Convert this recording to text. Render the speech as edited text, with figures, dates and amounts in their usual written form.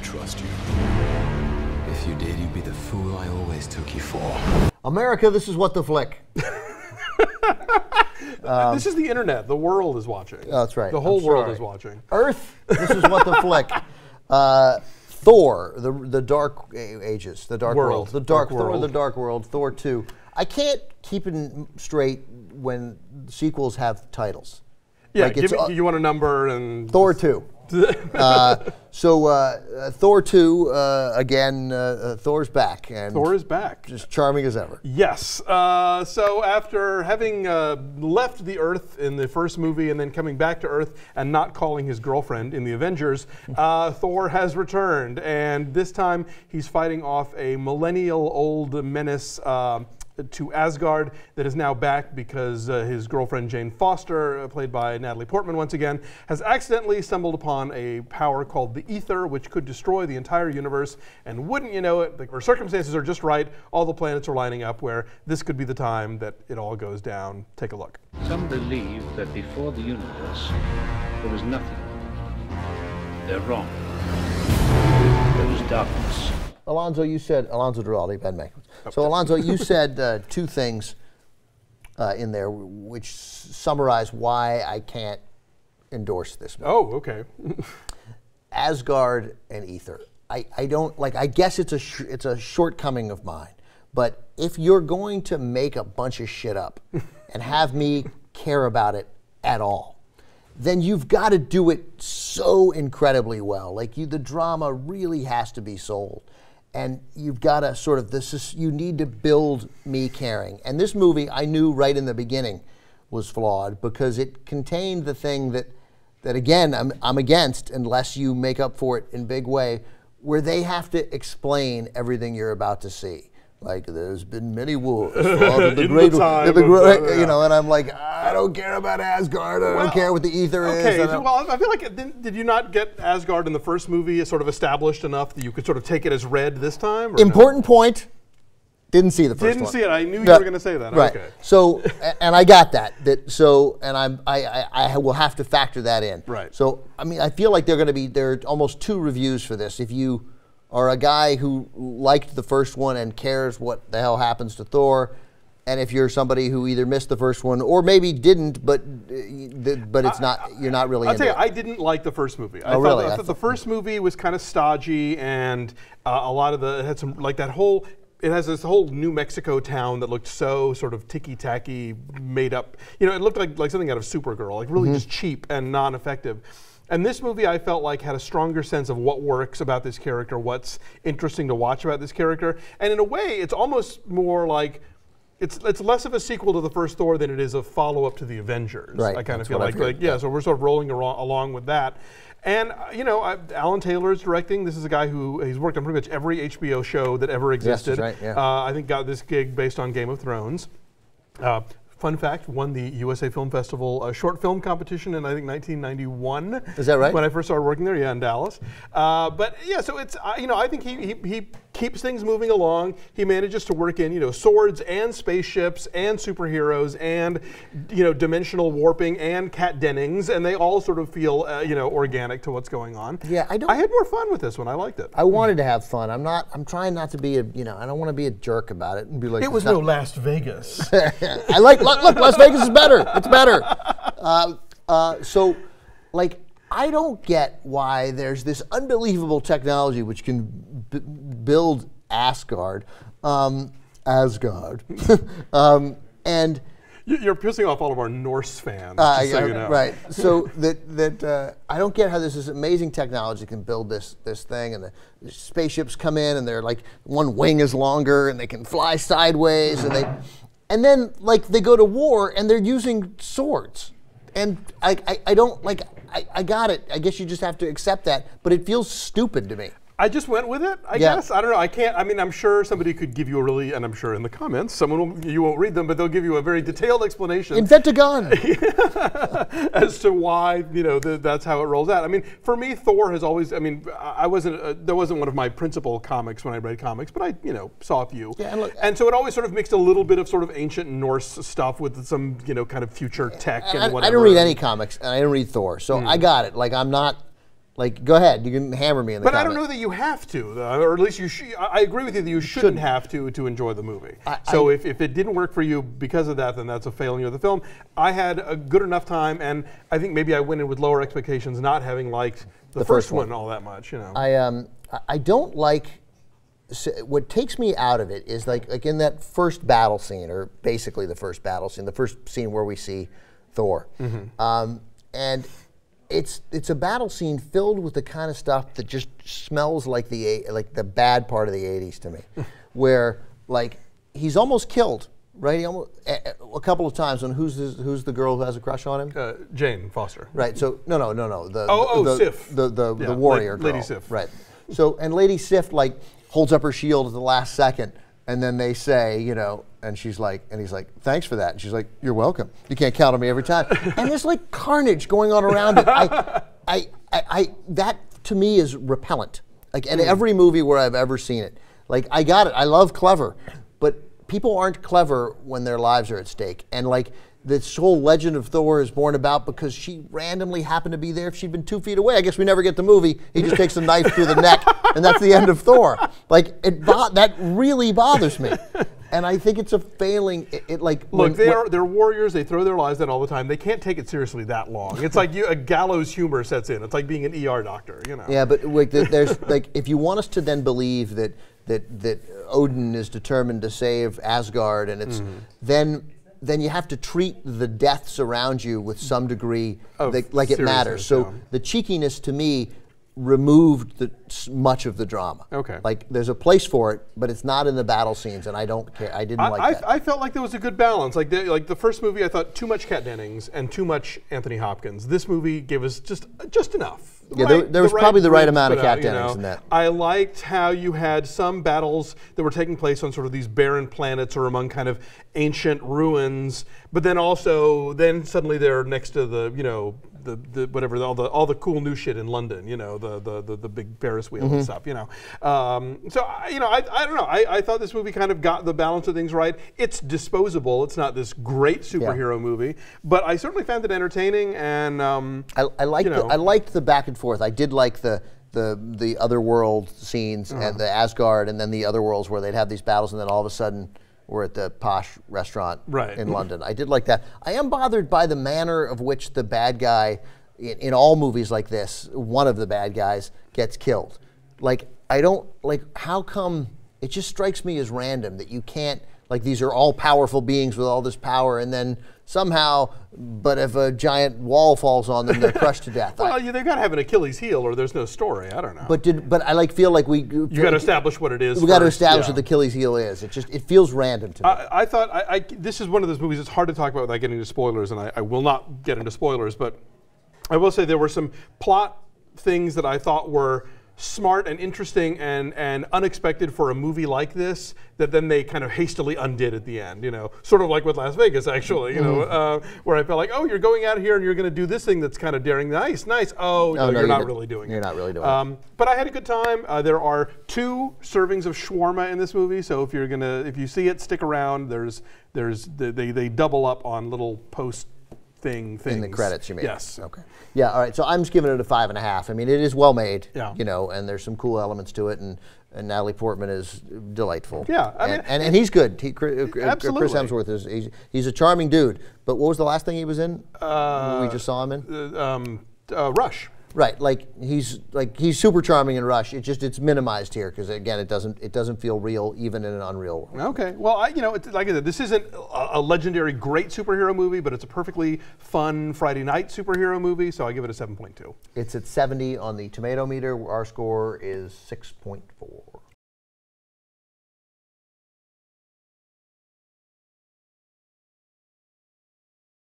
trust you. If you did, you'd be the fool I always took you for. America, this is what the flick. This is the internet. The world is watching. Oh, that's right. The whole world is watching. Earth, this is what the flick. Thor, the Dark Ages, the Dark World. The Dark Thor, World. the Dark World, Thor 2. I can't keep it straight when sequels have titles. Yeah, like you want a number and... Thor 2. Thor 2, again, Thor's back. And Thor is back. Just charming as ever. Yes. So after having left the Earth in the first movie and then coming back to Earth and not calling his girlfriend in the Avengers, Thor has returned. And this time he's fighting off a millennial-old menace to Asgard that is now back because his girlfriend Jane Foster, played by Natalie Portman once again, has accidentally stumbled upon a power called the Ether, which could destroy the entire universe. And wouldn't you know it, the circumstances are just right, all the planets are lining up where this could be the time that it all goes down. Take a look. Some believe that before the universe, there was nothing. They're wrong. There was darkness. Alonso, you said, Alonso Duralde, Ben Mankiewicz. So Alonso, you said two things in there which summarize why I can't endorse this movie. Oh, okay. Asgard and Ether. I don't, like, I guess it's a shortcoming of mine, but if you're going to make a bunch of shit up and have me care about it at all, then you've got to do it so incredibly well. Like, the drama really has to be sold. And you've got to sort of, you need to build me caring. And this movie, I knew right in the beginning, was flawed because it contained the thing that again, I'm against unless you make up for it in a big way, where they have to explain everything you're about to see. Like, there's been many wars fought in the great, you know, and I'm like, I don't care about Asgard. I don't care what the Ether is. Okay, well, I feel like, did you not get Asgard in the first movie sort of established enough that you could sort of take it as read this time? Or important point. Didn't see the first one. Didn't see it. I knew you were going to say that. Right. Okay. So, and I got that. And I will have to factor that in. Right. So, I mean, I feel like there are almost 2 reviews for this. If you are a guy who liked the first one and cares what the hell happens to Thor, and if you're somebody who either missed the first one or maybe didn't, but it's not, you're not really. I'll tell you, I didn't like the first movie. I thought the first movie was kind of stodgy, and a lot of it had some, like, that whole. It has this whole New Mexico town that looked so sort of ticky-tacky, made up. You know, it looked like something out of Supergirl, like really just cheap and non-effective. And this movie, I felt like, had a stronger sense of what works about this character, what's interesting to watch about this character. And in a way, it's almost more like, it's less of a sequel to the first Thor than it is a follow-up to the Avengers. Right. I kind of feel like, so we're sort of rolling along with that. And, you know, Alan Taylor is directing. This is a guy he's worked on pretty much every HBO show that ever existed. Yes, that's right, yeah. I think got this gig based on Game of Thrones. Fun fact, won the USA Film Festival short film competition in, I think, 1991. Is that right? When I first started working there, yeah, in Dallas. But yeah, so it's, you know, I think he keeps things moving along. He manages to work in, you know, swords and spaceships and superheroes and, you know, dimensional warping and Kat Dennings, and they all sort of feel, you know, organic to what's going on. Yeah, I had more fun with this one. I liked it. I wanted to have fun. I'm trying not to be I don't want to be a jerk about it and be like. It was no Las Vegas. I like. Look, Las Vegas is better. It's better. So, like, I don't get why there's this unbelievable technology which can build Asgard, and You're pissing off all of our Norse fans, just so you know. Right. So I don't get how this amazing technology can build this thing, and the spaceships come in, and they're like, one wing is longer, and they can fly sideways, and then like they go to war, and they're using swords, and I don't like. I got it. I guess you just have to accept that, but it feels stupid to me. I just went with it, I guess. I don't know. I can't. I mean, I'm sure somebody could give you a really, and I'm sure in the comments, you won't read them, but they'll give you a very detailed explanation. Invent a gun. As to why, you know, that's how it rolls out. I mean, for me, Thor has always. I mean, that wasn't one of my principal comics when I read comics, but I, you know, saw a few. Yeah, and so it always sort of mixed a little bit of sort of ancient Norse stuff with some, you know, kind of future tech and whatever. I didn't read any comics, and I didn't read Thor, so I got it. Like, I'm not. Like, go ahead, you can hammer me in the But comment. I don't know that you have to, or at least you should. I agree with you that you shouldn't have to enjoy the movie. So if it didn't work for you because of that, then that's a failure of the film. I had a good enough time, and I think maybe I went in with lower expectations, not having liked the first one all that much. You know, I don't like. What takes me out of it is like in that first battle scene, or basically the first battle scene, the first scene where we see Thor, and it's a battle scene filled with the kind of stuff that just smells like the bad part of the '80s to me, where like he's almost killed, right? He almost, a couple of times. And who's the girl who has a crush on him? Jane Foster. Right. So no. Sif. The warrior girl. Lady Sif. Right. So and Lady Sif like holds up her shield at the last second, and then they say, you know, and she's like, and he's like, thanks for that. And she's like, you're welcome. You can't count on me every time. And there's like carnage going on around it. That to me is repellent. Like in every movie where I've ever seen it. Like I got it. I love clever, but people aren't clever when their lives are at stake. And like this whole legend of Thor is born about because she randomly happened to be there if she'd been 2 feet away. I guess we never get the movie. He just takes a knife through the neck, and that's the end of Thor. Like that really bothers me. And I think it's a failing. Look, they're warriors. They throw their lives down all the time. They can't take it seriously that long. It's like a gallows humor sets in. It's like being an ER doctor, you know. Yeah, but like, there's like if you want us to then believe that Odin is determined to save Asgard, and it's then you have to treat the deaths around you with some degree like it matters. So the cheekiness to me removed much of the drama. Okay. Like there's a place for it, but it's not in the battle scenes, and I don't care. I didn't like that. I felt like there was a good balance. Like the first movie, I thought too much Kat Dennings and too much Anthony Hopkins. This movie gave us just enough. Yeah, there was probably the right amount of Kat Dennings in that. I liked how you had some battles that were taking place on sort of these barren planets or among kind of ancient ruins, but then also suddenly they're next to the whatever all the cool new shit in London, you know, the big Ferris wheel and stuff, you know. So I don't know. I thought this movie kind of got the balance of things right. It's disposable. It's not this great superhero movie, but I certainly found it entertaining, and I liked the back and forth. I did like the otherworld scenes and the Asgard, and then the otherworlds where they'd have these battles, and then all of a sudden we're at the posh restaurant in London. I did like that. I am bothered by the manner of which the bad guy, in all movies like this, one of the bad guys gets killed. Like, I don't, like, how come, it just strikes me as random that you can't, like, these are all powerful beings with all this power, and then somehow, but if a giant wall falls on them, they're crushed to death. Well, they've got to have an Achilles heel, or there's no story. I don't know. But I feel like you got to establish what it is. We got to establish what the Achilles heel is. It feels random to me. I thought this is one of those movies it's hard to talk about without getting into spoilers, and I will not get into spoilers. But I will say there were some plot things that I thought were smart and interesting and unexpected for a movie like this that then they kind of hastily undid at the end, you know, sort of like with Las Vegas, actually, you know, where I felt like, oh, you're going out here and you're going to do this thing that's kind of daring. Nice. Oh, no, you're not really doing it. You're not really doing it. But I had a good time. There are 2 servings of shawarma in this movie, so if you see it, stick around. They double up on little things. In the credits, you mean? Yes. Okay. Yeah. All right. So I'm just giving it a 5.5. I mean, it is well made. Yeah. You know, and there's some cool elements to it, and Natalie Portman is delightful. Yeah. And he's good. Absolutely. Chris Hemsworth he's a charming dude. But what was the last thing he was in? We just saw him in. Rush. Right, he's super charming in Rush. It's minimized here because again, it doesn't feel real even in an unreal world. Okay, well, like I said, this isn't a legendary great superhero movie, but it's a perfectly fun Friday night superhero movie. So I give it a 7.2. It's at 70 on the tomato meter. Our score is 6.4.